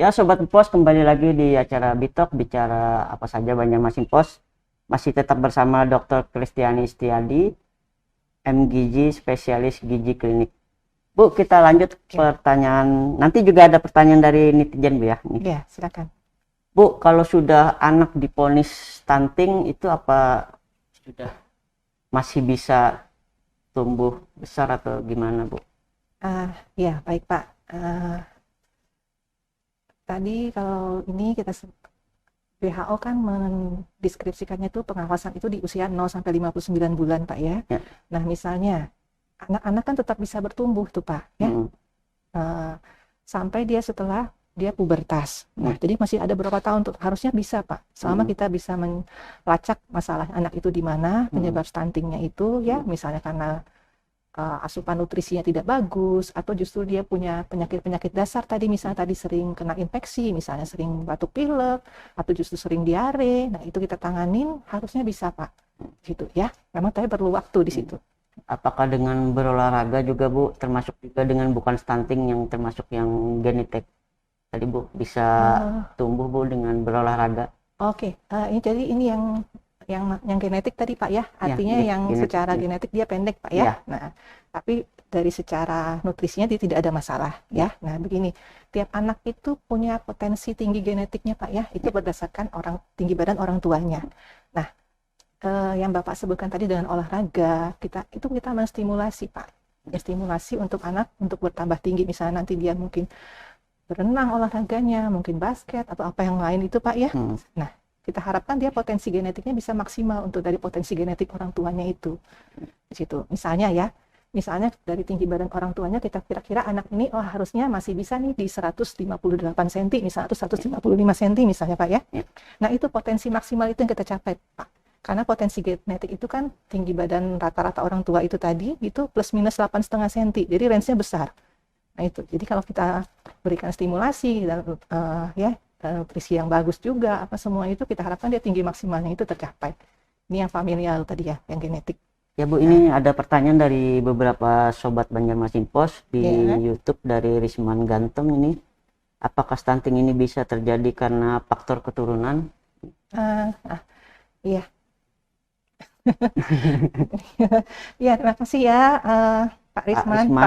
Ya Sobat Pos, kembali lagi di acara Bitok, bicara apa saja Banjarmasin Pos. Masih tetap bersama Dr. Kristiani Setiadi, MGG, spesialis gizi klinik. Bu, kita lanjut pertanyaan. Nanti juga ada pertanyaan dari netizen Bu ya. Ya, silakan. Bu, kalau sudah anak diponis stunting itu apa sudah masih bisa tumbuh besar atau gimana Bu? Ya, baik Pak. Tadi kalau ini kita WHO kan mendeskripsikannya itu pengawasan itu di usia 0 sampai 59 bulan Pak ya. Nah, misalnya anak-anak kan tetap bisa bertumbuh tuh Pak ya. Sampai dia setelah dia pubertas. Nah, jadi masih ada beberapa tahun tuh harusnya bisa Pak. Selama kita bisa melacak masalah anak itu di mana, penyebab stuntingnya itu ya, misalnya karena asupan nutrisinya tidak bagus, atau justru dia punya penyakit-penyakit dasar tadi, misalnya tadi sering kena infeksi, misalnya sering batuk pilek, atau justru sering diare. Nah, itu kita tanganin, harusnya bisa Pak. Gitu ya. Memang tapi perlu waktu di situ. Apakah dengan berolahraga juga Bu, termasuk juga dengan bukan stunting yang termasuk yang genetik tadi Bu, bisa tumbuh Bu dengan berolahraga? Oke, ini yang genetik tadi Pak ya, artinya ya, yang genetik, secara genetik dia pendek Pak ya. Nah, tapi dari secara nutrisinya dia tidak ada masalah ya. Nah, begini, tiap anak itu punya potensi tinggi genetiknya Pak ya, itu berdasarkan tinggi badan orang tuanya. Nah, yang Bapak sebutkan tadi dengan olahraga, kita menstimulasi Pak, stimulasi untuk anak untuk bertambah tinggi, misalnya nanti dia mungkin berenang olahraganya, mungkin basket atau apa yang lain itu Pak ya. Nah, kita harapkan dia potensi genetiknya bisa maksimal untuk dari potensi genetik orang tuanya itu. Di situ. Misalnya dari tinggi badan orang tuanya kita kira-kira anak ini harusnya masih bisa nih di 158 cm misalnya, atau 155 cm misalnya Pak ya. Nah, itu potensi maksimal itu yang kita capai Pak. Karena potensi genetik itu kan tinggi badan rata-rata orang tua itu tadi itu plus minus 8,5 cm. Jadi range-nya besar. Nah, itu. Jadi kalau kita berikan stimulasi dan nutrisi yang bagus juga, apa semua itu kita harapkan dia tinggi maksimalnya itu tercapai. Ini yang familial tadi ya, yang genetik. Ya Bu, ini ada pertanyaan dari beberapa sobat Banjarmasin Pos di YouTube dari Risman Ganteng ini. Apakah stunting ini bisa terjadi karena faktor keturunan? Iya. Ya, terima kasih ya Pak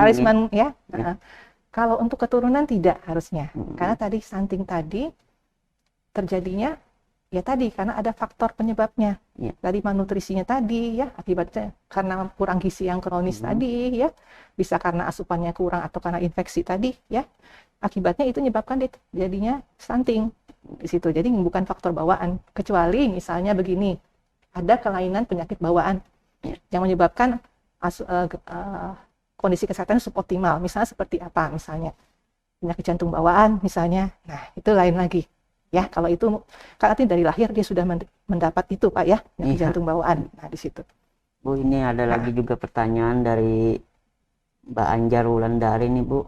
Risman ya. Kalau untuk keturunan tidak harusnya, karena tadi stunting tadi terjadinya ya tadi karena ada faktor penyebabnya dari malnutrisinya tadi ya, akibatnya karena kurang gizi yang kronis tadi ya, bisa karena asupannya kurang atau karena infeksi tadi ya, akibatnya itu menyebabkan dia jadinya stunting di situ. Jadi bukan faktor bawaan, kecuali misalnya begini, ada kelainan penyakit bawaan yang menyebabkan kondisi kesehatan suboptimal, misalnya seperti apa, misalnya penyakit jantung bawaan misalnya. Nah, itu lain lagi ya. Kalau itu karena dari lahir dia sudah mendapat itu Pak ya, penyakit jantung bawaan. Nah, di situ Bu, ini ada lagi juga pertanyaan dari Mbak Anjar Wulandari nih Bu.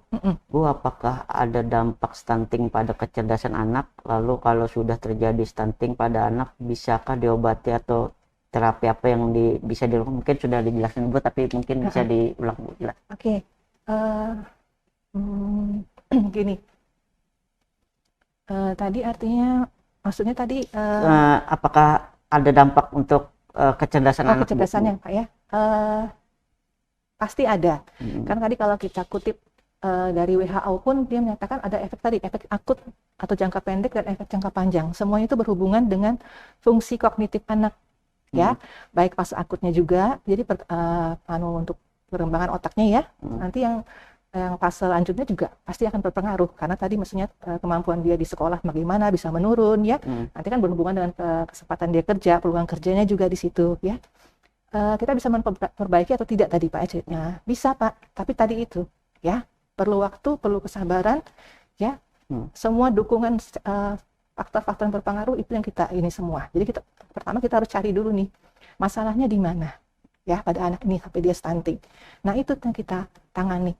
Bu, apakah ada dampak stunting pada kecerdasan anak? Lalu kalau sudah terjadi stunting pada anak, bisakah diobati atau terapi apa yang bisa dilakukan? Mungkin sudah dijelaskan Bu, tapi mungkin bisa diulang Bu. Oke. Gini. Tadi artinya maksudnya tadi apakah ada dampak untuk kecerdasan anak? Kecerdasannya Pak ya. Pasti ada. Karena tadi kalau kita kutip dari WHO pun dia menyatakan ada efek tadi, efek akut atau jangka pendek dan efek jangka panjang. Semuanya itu berhubungan dengan fungsi kognitif anak. Ya, baik fase akutnya juga, jadi untuk perkembangan otaknya ya, nanti yang fase lanjutnya juga pasti akan berpengaruh, karena tadi maksudnya kemampuan dia di sekolah bagaimana bisa menurun ya, nanti kan berhubungan dengan kesempatan dia kerja, peluang kerjanya juga di situ ya. Kita bisa memperbaiki atau tidak tadi Pak Ece? Nah, bisa Pak, tapi tadi itu ya, perlu waktu, perlu kesabaran ya, semua dukungan faktor-faktor yang berpengaruh itu yang kita ini semua. Jadi pertama kita harus cari dulu nih masalahnya di mana ya pada anak ini sampai dia stunting. Nah, itu yang kita tangani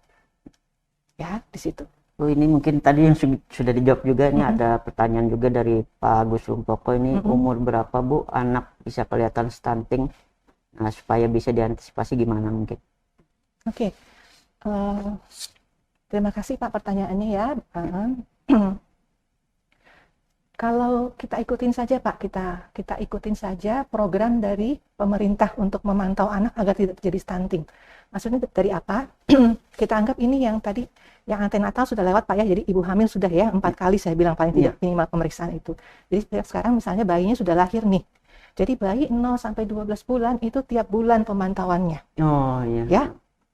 ya di situ. Oh, ini mungkin tadi yang sudah dijawab juga. Ini ada pertanyaan juga dari Pak Agus Rumpoko ini. Umur berapa Bu anak bisa kelihatan stunting? Nah, supaya bisa diantisipasi gimana mungkin? Oke. Terima kasih Pak pertanyaannya ya. Kalau kita ikutin saja Pak, kita ikutin saja program dari pemerintah untuk memantau anak agar tidak terjadi stunting. Maksudnya dari apa? Kita anggap ini yang tadi, yang antenatal sudah lewat Pak ya, jadi ibu hamil sudah ya 4 kali saya bilang paling tidak minimal pemeriksaan itu. Jadi sekarang misalnya bayinya sudah lahir nih. Jadi bayi 0 sampai 12 bulan itu tiap bulan pemantauannya. Oh iya. Ya,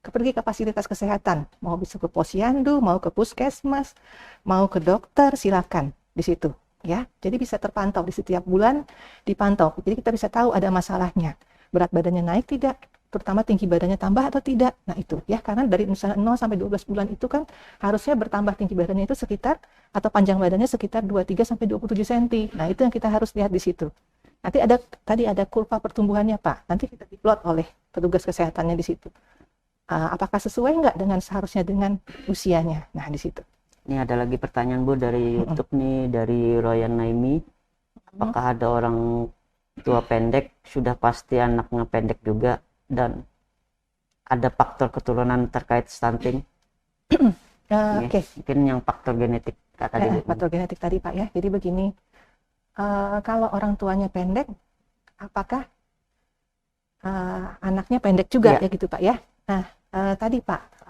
pergi ke fasilitas kesehatan, mau bisa ke posyandu, mau ke puskesmas, mau ke dokter, silakan di situ. Ya, jadi bisa terpantau di setiap bulan dipantau. Jadi kita bisa tahu ada masalahnya. Berat badannya naik tidak, terutama tinggi badannya tambah atau tidak. Nah, itu ya, karena dari misalnya 0 sampai 12 bulan itu kan harusnya bertambah tinggi badannya itu sekitar atau panjang badannya sekitar 23 sampai 27 cm. Nah, itu yang kita harus lihat di situ. Nanti tadi ada kurva pertumbuhannya, Pak. Nanti kita diplot oleh petugas kesehatannya di situ. Apakah sesuai nggak dengan seharusnya dengan usianya? Nah, di situ. Ini ada lagi pertanyaan Bu dari YouTube nih, dari Royan Naimi. Apakah ada orang tua pendek, sudah pasti anaknya pendek juga, dan ada faktor keturunan terkait stunting? Oke. Mungkin yang faktor genetik tadi. Faktor genetik tadi Pak ya. Jadi begini, kalau orang tuanya pendek, apakah anaknya pendek juga ya gitu Pak ya? Nah, tadi Pak,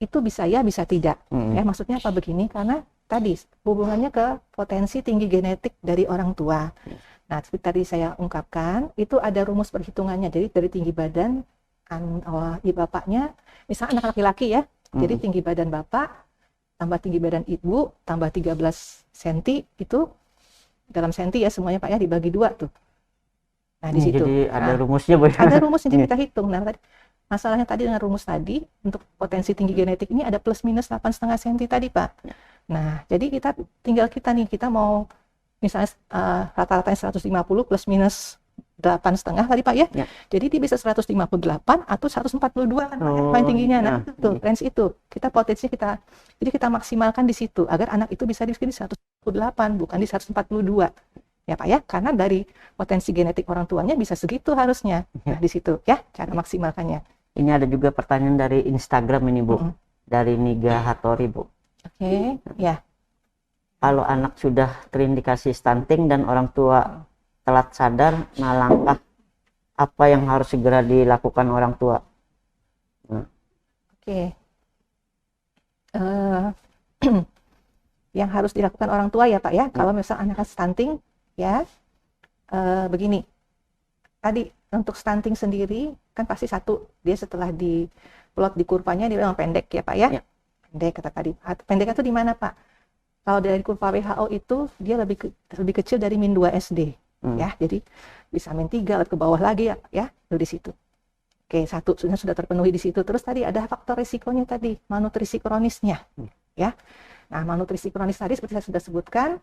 itu bisa ya, bisa tidak. Ya, maksudnya apa begini? Karena tadi hubungannya ke potensi tinggi genetik dari orang tua. Nah, seperti tadi saya ungkapkan, itu ada rumus perhitungannya. Jadi dari tinggi badan ibu bapaknya, misalnya anak laki-laki ya. Jadi tinggi badan bapak tambah tinggi badan ibu tambah 13 cm itu dalam senti ya semuanya Pak ya, dibagi 2 tuh. Nah, di situ. Jadi ada rumusnya Bu. Ada rumusnya, jadi kita hitung. Nah, tadi masalahnya tadi dengan rumus tadi, untuk potensi tinggi genetik ini ada plus minus 8,5 cm tadi Pak. Nah, jadi kita mau misalnya rata-ratanya 150 plus minus 8,5 tadi Pak ya. Jadi dia bisa 158 atau 142 kan Pak ya, paling tingginya. Nah, itu range itu. Jadi kita maksimalkan di situ agar anak itu bisa di 148 bukan di 142. Ya Pak ya, karena dari potensi genetik orang tuanya bisa segitu harusnya. Nah, di situ ya cara maksimalkannya. Ini ada juga pertanyaan dari Instagram ini Bu, dari Niga Hattori Bu. Oke, ya. Kalau anak sudah terindikasi stunting dan orang tua telat sadar, nah langkah apa yang harus segera dilakukan orang tua? Oke. Yang harus dilakukan orang tua ya Pak ya, kalau misal anaknya stunting ya, begini. Tadi untuk stunting sendiri kan pasti satu, dia setelah di plot di kurvanya dia memang pendek ya Pak ya. Pendek kata tadi. Pendek itu di mana Pak? Kalau dari kurva WHO itu dia lebih kecil dari min 2 SD ya. Jadi bisa min 3 ke bawah lagi ya, itu di situ. Oke, satu sudah terpenuhi di situ. Terus tadi ada faktor risikonya tadi, malnutrisi kronisnya ya. Nah, malnutrisi kronis tadi seperti saya sudah sebutkan,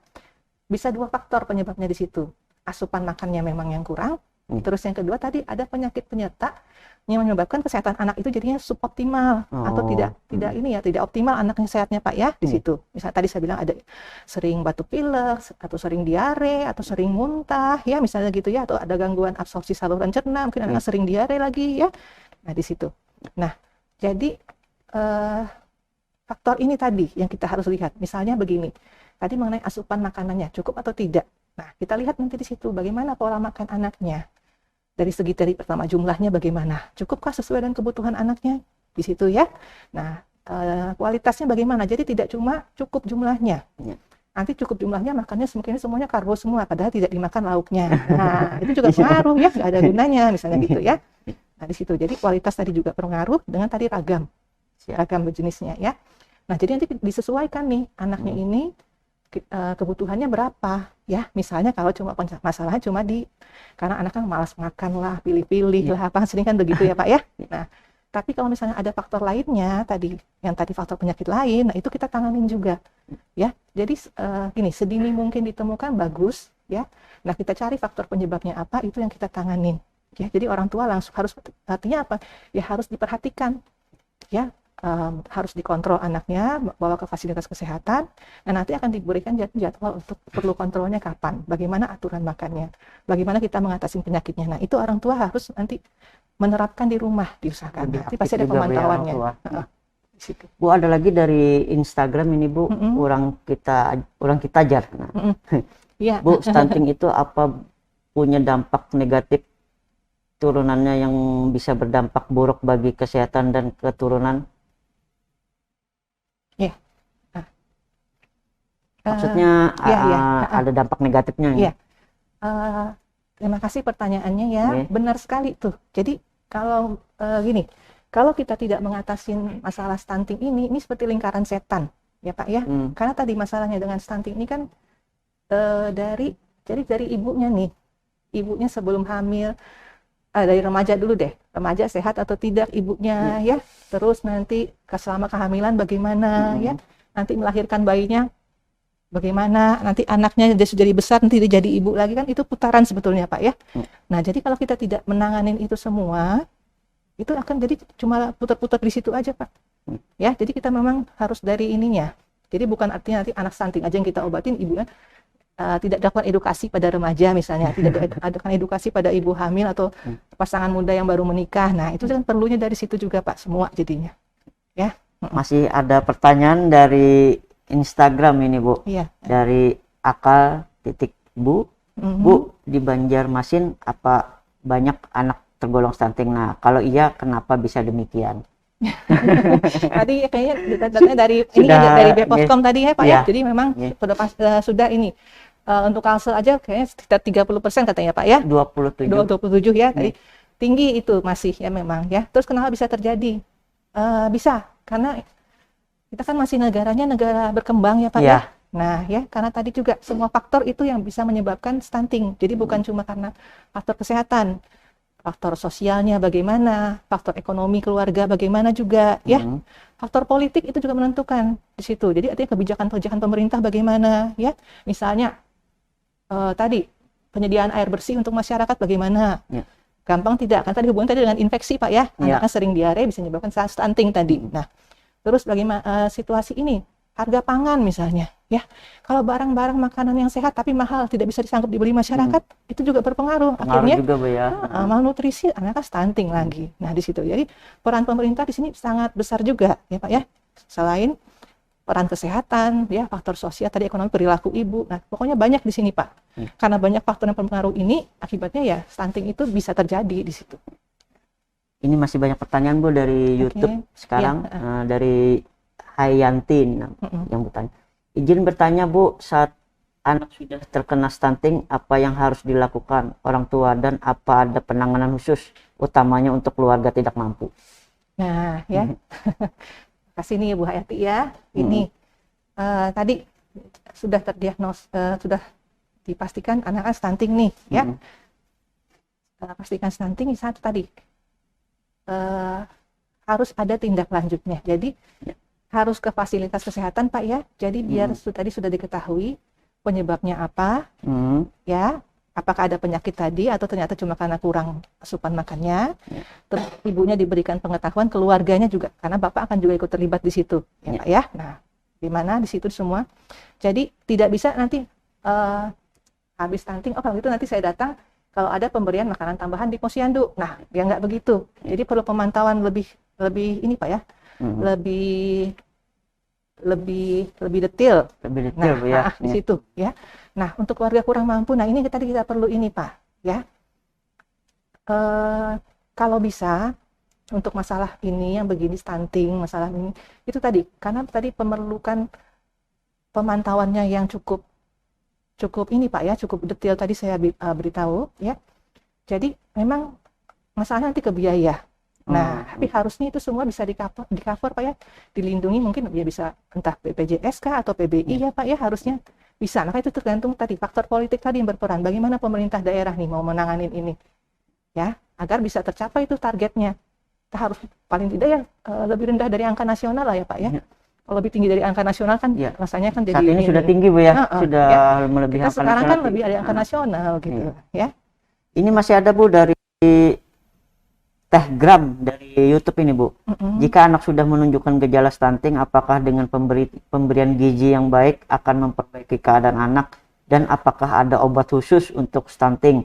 bisa 2 faktor penyebabnya di situ. Asupan makannya memang yang kurang. Terus yang kedua tadi ada penyakit penyerta yang menyebabkan kesehatan anak itu jadinya suboptimal atau tidak optimal anaknya sehatnya Pak ya di situ. Misalnya tadi saya bilang ada sering batuk pilek atau sering diare atau sering muntah ya misalnya gitu ya, atau ada gangguan absorpsi saluran cerna, mungkin anak sering diare lagi ya. Nah, di situ. Nah, jadi faktor ini tadi yang kita harus lihat. Misalnya begini. Tadi mengenai asupan makanannya cukup atau tidak. Nah, kita lihat nanti di situ bagaimana pola makan anaknya. Dari segi pertama jumlahnya bagaimana, cukupkah sesuai dengan kebutuhan anaknya di situ ya. Nah, kualitasnya bagaimana, jadi tidak cuma cukup jumlahnya, nanti cukup jumlahnya makannya mungkin semuanya karbo semua padahal tidak dimakan lauknya. Nah, itu juga pengaruh ya, nggak ada gunanya misalnya gitu ya. Nah, di situ jadi kualitas tadi juga pengaruh dengan tadi ragam jenisnya ya. Nah, jadi nanti disesuaikan nih anaknya ini kebutuhannya berapa ya. Misalnya kalau cuma masalahnya cuma karena anak kan malas makan lah, pilih-pilih lah apa, sering kan begitu ya Pak ya. Nah, tapi kalau misalnya ada faktor lainnya tadi, yang tadi faktor penyakit lain, nah itu kita tanganin juga ya. Jadi gini, sedini mungkin ditemukan bagus ya. Nah, kita cari faktor penyebabnya apa, itu yang kita tanganin ya. Jadi orang tua langsung harus, artinya apa ya, harus diperhatikan ya. Harus dikontrol anaknya, bawa ke fasilitas kesehatan, dan nanti akan diberikan jadwal untuk perlu kontrolnya kapan, bagaimana aturan makannya, bagaimana kita mengatasi penyakitnya. Nah, itu orang tua harus nanti menerapkan di rumah, diusahakan. Nanti pasti ada pemantauannya. di situ. Bu, ada lagi dari Instagram ini Bu, orang kita ajar. Nah. Ya. Bu, stunting itu apa punya dampak negatif turunannya yang bisa berdampak buruk bagi kesehatan dan keturunan? Ya. Maksudnya ada dampak negatifnya? Iya. Terima kasih pertanyaannya ya. Benar sekali tuh. Jadi kalau gini, kalau kita tidak mengatasi masalah stunting ini seperti lingkaran setan, ya Pak ya. Karena tadi masalahnya dengan stunting ini kan dari ibunya nih. Ibunya sebelum hamil, dari remaja dulu deh. Remaja sehat atau tidak ibunya ya. Terus nanti selama kehamilan bagaimana ya. Nanti melahirkan bayinya bagaimana, nanti anaknya sudah jadi besar, nanti dia jadi ibu lagi, kan itu putaran sebetulnya Pak ya. Nah jadi kalau kita tidak menanganin itu semua, itu akan jadi cuma putar-putar di situ aja Pak. Ya, jadi kita memang harus dari ininya. Jadi bukan artinya nanti anak stunting aja yang kita obatin, ibunya tidak dapat edukasi pada remaja misalnya, tidak ada edukasi pada ibu hamil atau pasangan muda yang baru menikah. Nah itu kan perlunya dari situ juga Pak, semua jadinya. Ya. Masih ada pertanyaan dari Instagram ini Bu, dari akal.bu. Bu, di Banjarmasin apa banyak anak tergolong stunting? Nah, kalau iya kenapa bisa demikian? Tadi kayaknya datanya dari dari Bepom tadi ya Pak ya. Jadi memang sudah ini untuk kalsel aja kayaknya sekitar 30% katanya Pak ya. 27 ya. Tadi tinggi itu masih ya memang ya. Terus kenapa bisa terjadi? Bisa karena kita kan masih negaranya negara berkembang ya Pak ya. Nah ya, karena tadi juga semua faktor itu yang bisa menyebabkan stunting. Jadi bukan cuma karena faktor kesehatan, faktor sosialnya bagaimana, faktor ekonomi keluarga bagaimana juga ya. Faktor politik itu juga menentukan di situ. Jadi artinya kebijakan pemerintah bagaimana ya. Misalnya tadi penyediaan air bersih untuk masyarakat bagaimana. Gampang tidak? Kan tadi hubungan tadi dengan infeksi Pak ya. Anaknya sering diare bisa menyebabkan stunting tadi. Nah, terus bagaimana situasi ini? Harga pangan misalnya, ya. Kalau barang-barang makanan yang sehat tapi mahal tidak bisa disanggup dibeli masyarakat, itu juga berpengaruh. Akhirnya juga, ya. Malnutrisi, anaknya stunting lagi. Nah di situ, jadi peran pemerintah di sini sangat besar juga, ya Pak ya. Selain peran kesehatan, ya faktor sosial, tadi ekonomi, perilaku ibu. Nah pokoknya banyak di sini Pak. Karena banyak faktor yang berpengaruh ini, akibatnya ya stunting itu bisa terjadi di situ. Ini masih banyak pertanyaan Bu dari YouTube sekarang, dari Hayanti yang bertanya. Izin bertanya Bu, saat anak sudah terkena stunting, apa yang harus dilakukan orang tua dan apa ada penanganan khusus, utamanya untuk keluarga tidak mampu? Nah ya, kasih nih Bu Hayati ya. Ini tadi sudah sudah dipastikan anak stunting nih ya. Pastikan stunting satu tadi harus ada tindak lanjutnya. Jadi harus ke fasilitas kesehatan Pak ya. Jadi biar tadi sudah diketahui penyebabnya apa, ya. Apakah ada penyakit tadi atau ternyata cuma karena kurang asupan makannya. Terus ibunya diberikan pengetahuan, keluarganya juga, karena Bapak akan juga ikut terlibat di situ, ya Pak ya. Nah, di mana di situ semua. Jadi tidak bisa nanti habis stunting, oh kalau gitu nanti saya datang kalau ada pemberian makanan tambahan di posyandu. Nah, ya nggak begitu. Jadi perlu pemantauan lebih ini Pak ya. lebih detail. Ya. Di situ ya. Nah, untuk keluarga kurang mampu, nah ini tadi kita perlu ini Pak ya. Kalau bisa untuk masalah ini yang begini stunting, masalah ini itu tadi karena tadi memerlukan pemantauannya yang cukup ini Pak ya, cukup detail tadi saya beritahu ya. Jadi memang masalahnya nanti ke biaya. Nah, tapi harusnya itu semua bisa di cover Pak ya, dilindungi, mungkin ya bisa entah BPJS kah atau PBI ya Pak ya, harusnya bisa. Maka itu tergantung tadi faktor politik tadi yang berperan. Bagaimana pemerintah daerah nih mau menanganin ini ya, agar bisa tercapai itu targetnya. Kita harus paling tidak ya lebih rendah dari angka nasional lah ya Pak ya. Kalau lebih tinggi dari angka nasional kan rasanya kan jadi saat ini sudah tinggi Bu ya, sudah melebihi angka sekarang nasional. Kan lebih dari angka nasional gitu ya. Ini masih ada Bu dari Tehgram dari YouTube ini Bu. Jika anak sudah menunjukkan gejala stunting, apakah dengan pemberian gizi yang baik akan memperbaiki keadaan anak, dan apakah ada obat khusus untuk stunting?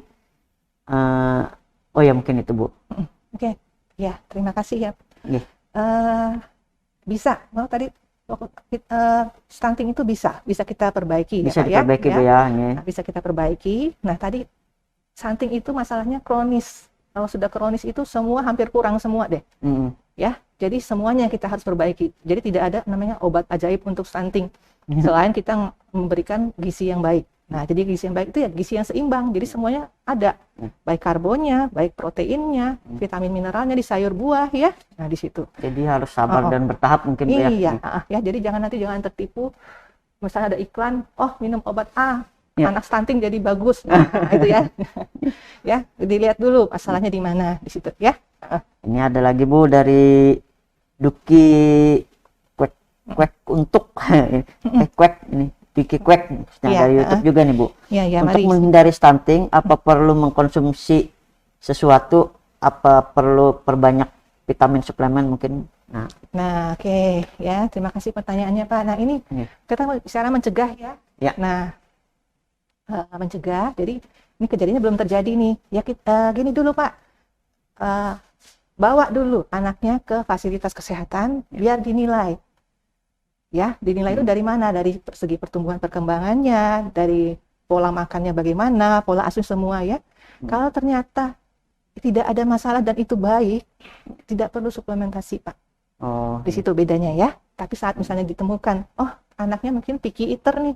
Oh ya mungkin itu Bu. Oke. Ya terima kasih ya. bisa. Mau tadi stunting itu bisa kita perbaiki Bisa ya, Pak, diperbaiki ya. Bu ya. Nah, bisa kita perbaiki. Nah, tadi stunting itu masalahnya kronis. Kalau sudah kronis itu semua hampir kurang semua deh. Ya, jadi semuanya kita harus perbaiki. Jadi tidak ada namanya obat ajaib untuk stunting selain kita memberikan gizi yang baik. Nah, jadi gizi yang baik itu ya gizi yang seimbang. Jadi semuanya ada, baik karbonnya, baik proteinnya, vitamin mineralnya di sayur buah ya. Nah, di situ. Jadi harus sabar dan bertahap mungkin Bu ya. Iya, ya. Jadi jangan tertipu. Misalnya ada iklan, oh minum obat A, anak stunting jadi bagus. Nah, itu ya. Ya, dilihat dulu masalahnya di mana di situ ya. Ini ada lagi Bu dari Duki Kwek untuk Kwek ini. Duki Kwek dari YouTube juga nih Bu. Ya, Untuk mari. menghindari stunting, apa perlu mengkonsumsi sesuatu? Apa perlu perbanyak vitamin suplemen mungkin? Nah, oke. Ya, terima kasih pertanyaannya Pak. Nah, ini kita bicara mencegah ya. Nah, mencegah. Jadi ini kejadiannya belum terjadi nih. Ya, gini dulu Pak. Bawa dulu anaknya ke fasilitas kesehatan biar dinilai. Ya, dinilai itu dari mana? Dari segi pertumbuhan perkembangannya, dari pola makannya bagaimana, pola asuh semua ya. Kalau ternyata tidak ada masalah dan itu baik, tidak perlu suplementasi Pak. Di situ bedanya ya. Tapi saat misalnya ditemukan, oh anaknya mungkin picky eater nih,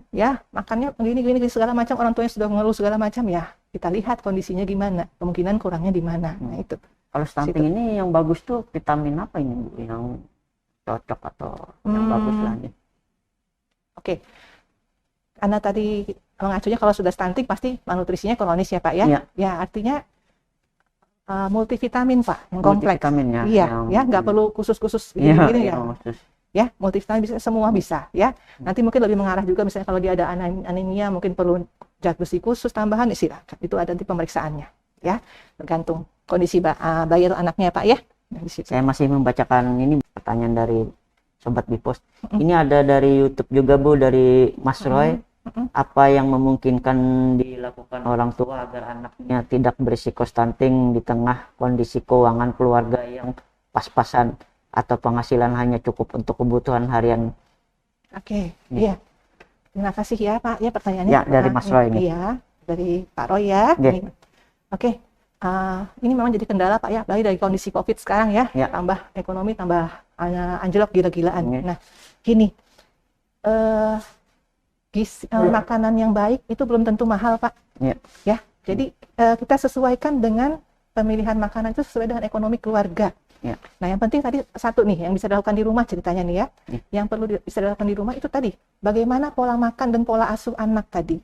ya makannya gini segala macam, orang tuanya sudah mengeluh segala macam ya. Kita lihat kondisinya gimana, kemungkinan kurangnya di mana. Nah itu. Kalau stunting ini yang bagus tuh vitamin apa ini Bu? Yang cocok atau yang bagus lah nih? Oke. Karena tadi mengacunya kalau sudah stunting pasti malnutrisinya kronis ya Pak ya. Ya artinya multivitamin Pak, yang kompleks. Multivitamin ya. Iya, ya nggak perlu khusus-khusus gini ya. Ya, multivitamin bisa, semua bisa ya. Nanti mungkin lebih mengarah juga misalnya kalau dia ada anemia mungkin perlu zat besi khusus tambahan, silakan. Itu ada nanti pemeriksaannya ya. Tergantung kondisi bayi atau anaknya Pak ya. Nah, saya masih membacakan ini pertanyaan dari Sobat Bipos. Ini ada dari YouTube juga Bu, dari Mas Roy. Apa yang memungkinkan dilakukan orang tua agar anaknya tidak berisiko stunting di tengah kondisi keuangan keluarga yang pas-pasan atau penghasilan hanya cukup untuk kebutuhan harian? Oke, iya. Terima kasih ya Pak ya pertanyaannya. Ya, dari Mas Roy ini. Iya, dari Pak Roy ya. Oke. Ini memang jadi kendala Pak ya, apalagi dari kondisi COVID sekarang ya. Tambah ekonomi, tambah anjlok gila-gilaan. Nah, gini, makanan yang baik itu belum tentu mahal Pak. Ya, jadi kita sesuaikan dengan pemilihan makanan itu sesuai dengan ekonomi keluarga. Nah, yang penting tadi satu nih yang bisa dilakukan di rumah ceritanya nih ya. Yang perlu bisa dilakukan di rumah itu tadi bagaimana pola makan dan pola asuh anak tadi.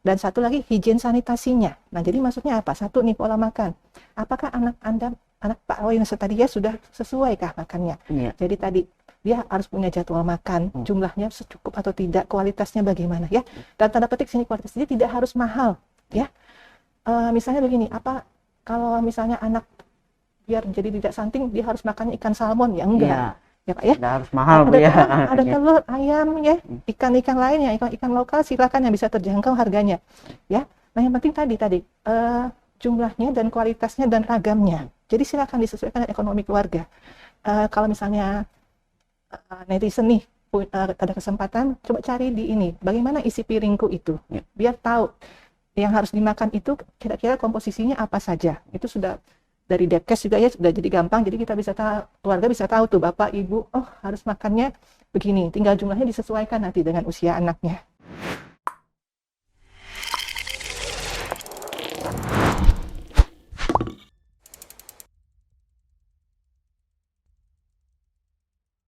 Dan satu lagi higien sanitasinya. Nah, jadi maksudnya apa? Satu nih pola makan. Apakah anak Pak Roy tadi ya sudah sesuaikah makannya? Jadi tadi dia harus punya jadwal makan, jumlahnya secukup atau tidak, kualitasnya bagaimana ya. Dan tanda petik sini kualitasnya tidak harus mahal ya. Misalnya begini, apa kalau misalnya anak biar jadi tidak stunting dia harus makannya ikan salmon ya enggak. Ya Pak ya. Tidak harus mahal Bu ya. Ada telur, ayam ya, ikan-ikan lainnya, ikan lokal silakan yang bisa terjangkau harganya. Ya. Nah, yang penting tadi jumlahnya dan kualitasnya dan ragamnya. Jadi silakan disesuaikan dengan ekonomi keluarga. Kalau misalnya netizen nih ada kesempatan, coba cari di ini bagaimana isi piringku itu, biar tahu yang harus dimakan itu kira-kira komposisinya apa saja. Itu sudah dari Depkes juga ya, sudah jadi gampang, jadi kita bisa tahu, keluarga bisa tahu tuh bapak ibu, oh harus makannya begini, tinggal jumlahnya disesuaikan nanti dengan usia anaknya.